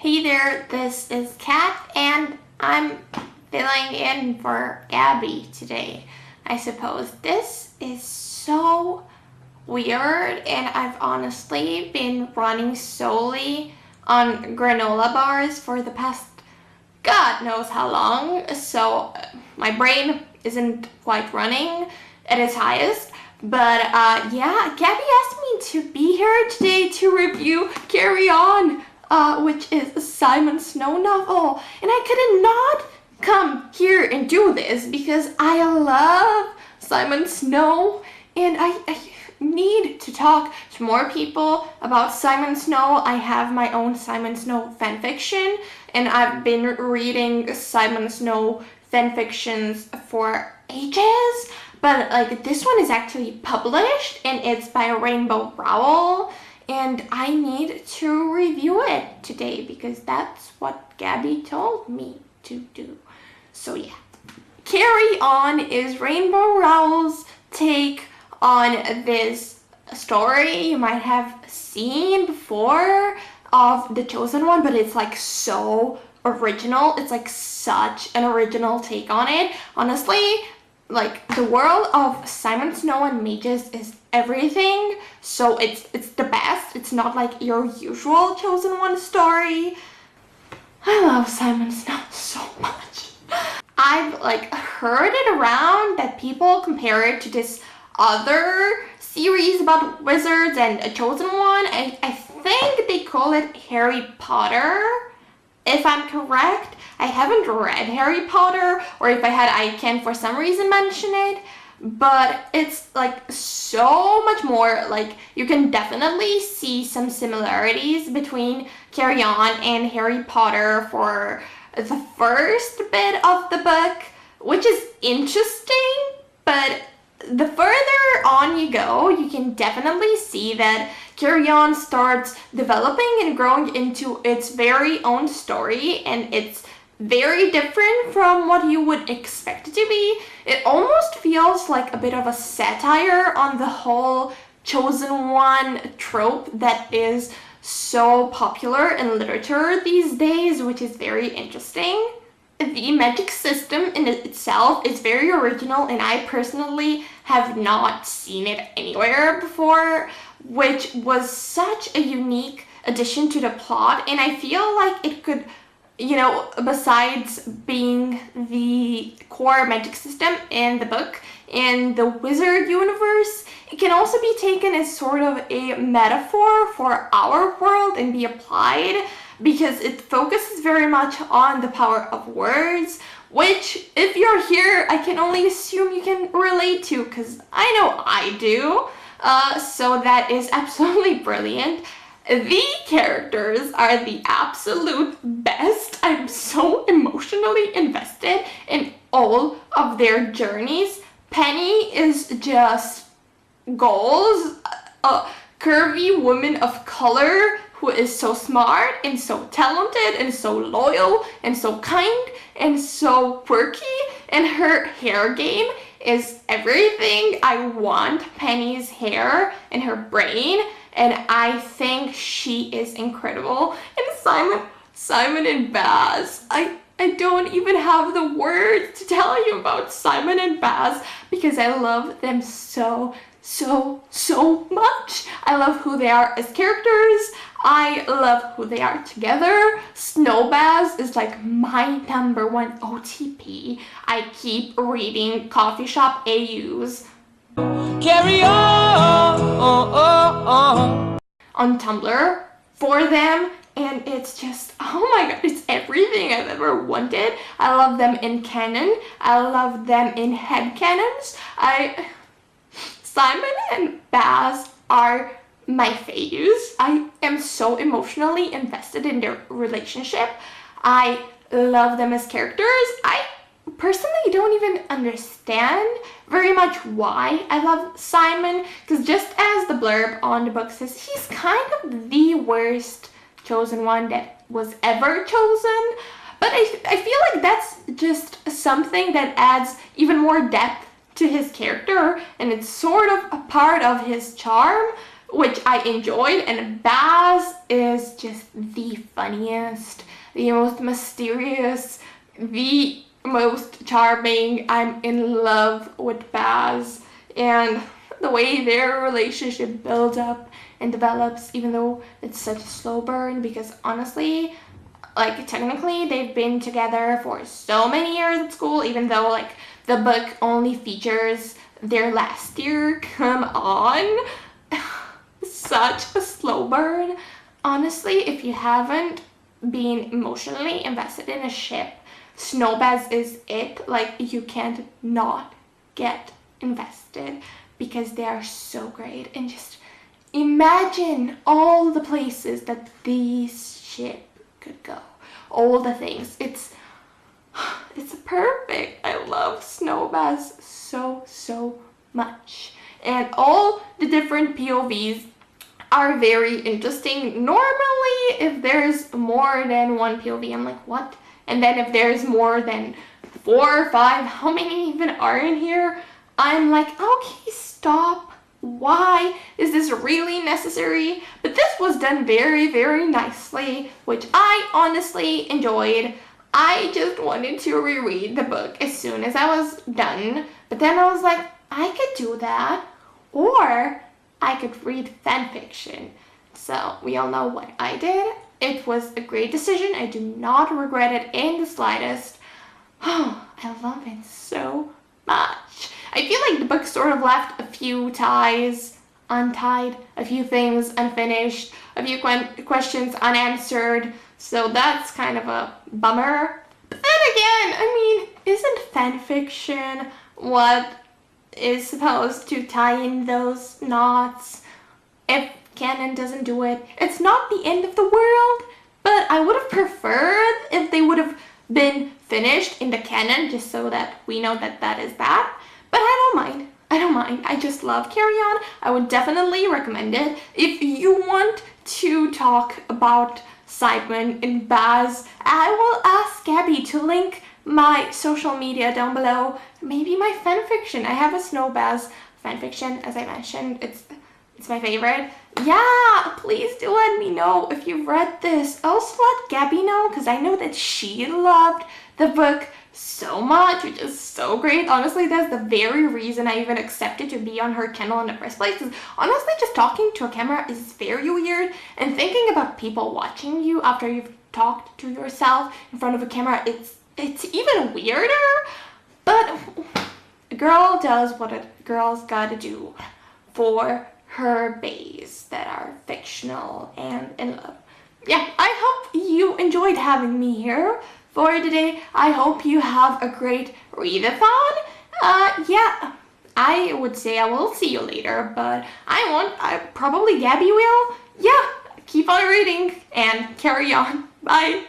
Hey there, this is Cath, and I'm filling in for Gabby today. I suppose this is so weird, and I've honestly been running solely on granola bars for the past God knows how long, so my brain isn't quite running at its highest. But yeah, Gabby asked me to be here today to review Carry On, which is a Simon Snow novel. And I could not come here and do this because I love Simon Snow, and I need to talk to more people about Simon Snow. I have my own Simon Snow fanfiction, and I've been reading Simon Snow fanfictions for ages. But like this one is actually published and it's by Rainbow Rowell, and I need to review it today because that's what Gabby told me to do. So yeah, Carry On is Rainbow Rowell's take on this story you might have seen before of The Chosen One, but it's like so original. It's like such an original take on it. Honestly, like the world of Simon Snow and mages is everything, so it's the best. It's not like your usual Chosen One story. I love Simon Snow so much. I've like heard it around that people compare it to this other series about wizards and a Chosen One. I think they call it Harry Potter, if I'm correct. I haven't read Harry Potter, or if I had, I can for some reason mention it, but it's like so much more. Like you can definitely see some similarities between Carry On and Harry Potter for the first bit of the book, which is interesting, but the further on you go, you can definitely see that Carry On starts developing and growing into its very own story, and it's very different from what you would expect it to be. It almost feels like a bit of a satire on the whole Chosen One trope that is so popular in literature these days, which is very interesting. The magic system in itself is very original, and I personally have not seen it anywhere before, which was such a unique addition to the plot. And I feel like it could, you know, besides being the core magic system in the book, in the wizard universe, it can also be taken as sort of a metaphor for our world and be applied, because it focuses very much on the power of words, which, if you're here, I can only assume you can relate to, because I know I do. So that is absolutely brilliant. The characters are the absolute best. I'm so emotionally invested in all of their journeys. Penny is just goals. A curvy woman of color who is so smart and so talented and so loyal and so kind and so quirky, and her hair game is everything. I want Penny's hair and her brain, and I think she is incredible. And Simon and Baz, I don't even have the words to tell you about Simon and Baz because I love them so much. I love who they are as characters. I love who they are together. Snowbaz is like my #1 OTP. I keep reading Coffee Shop AUs. Carry on Tumblr for them, and it's just, oh my god, it's everything I've ever wanted. I love them in canon. I love them in headcanons. Simon and Baz are my faves. I am so emotionally invested in their relationship. I love them as characters. I personally don't even understand very much why I love Simon, because just as the blurb on the book says, he's kind of the worst Chosen One that was ever chosen. But I feel like that's just something that adds even more depth to his character, and it's sort of a part of his charm, which I enjoyed, and Baz is just the funniest, the most mysterious, the most charming. I'm in love with Baz, and the way their relationship builds up and develops, even though it's such a slow burn, because honestly, like, technically they've been together for so many years at school, even though like the book only features their last year. Come on. Such a slow burn. Honestly, if you haven't been emotionally invested in a ship, Snowbaz is it. Like, you can't not get invested because they are so great. And just imagine all the places that this ship could go. All the things. It's perfect. I love Snowbaz so much. And all the different POVs are very interesting. Normally, if there's more than one POV, I'm like, what? And then if there's more than 4 or 5, how many even are in here? I'm like, okay, stop. Why is this really necessary? But this was done very nicely, which I honestly enjoyed. I just wanted to reread the book as soon as I was done. But then I was like, I could do that. Or I could read fan fiction. So we all know what I did. It was a great decision. I do not regret it in the slightest. Oh, I love it so much. I feel like the book sort of left a few ties untied, a few things unfinished, a few questions unanswered. So that's kind of a bummer. But then again, I mean, isn't fan fiction what is supposed to tie in those knots? If canon doesn't do it, it's not the end of the world, but I would have preferred if they would have been finished in the canon, just so that we know that that is that. But I don't mind. I just love Carry On. I would definitely recommend it. If you want to talk about Simon and Baz, I will ask Gabby to link my social media down below. Maybe my fanfiction. I have a Snowbaz fanfiction, as I mentioned. It's my favorite. Yeah, please do let me know if you've read this. Also let Gabby know, because I know that she loved the book so much, which is so great. Honestly, that's the very reason I even accepted to be on her channel in the first place. Honestly, just talking to a camera is very weird, and thinking about people watching you after you've talked to yourself in front of a camera, it's even weirder. But a girl does what a girl's gotta do for her baes that are fictional and in love. Yeah, I hope you enjoyed having me here for today. I hope you have a great readathon. Yeah, I would say I will see you later, but probably Gabby will. Yeah, keep on reading and carry on. Bye.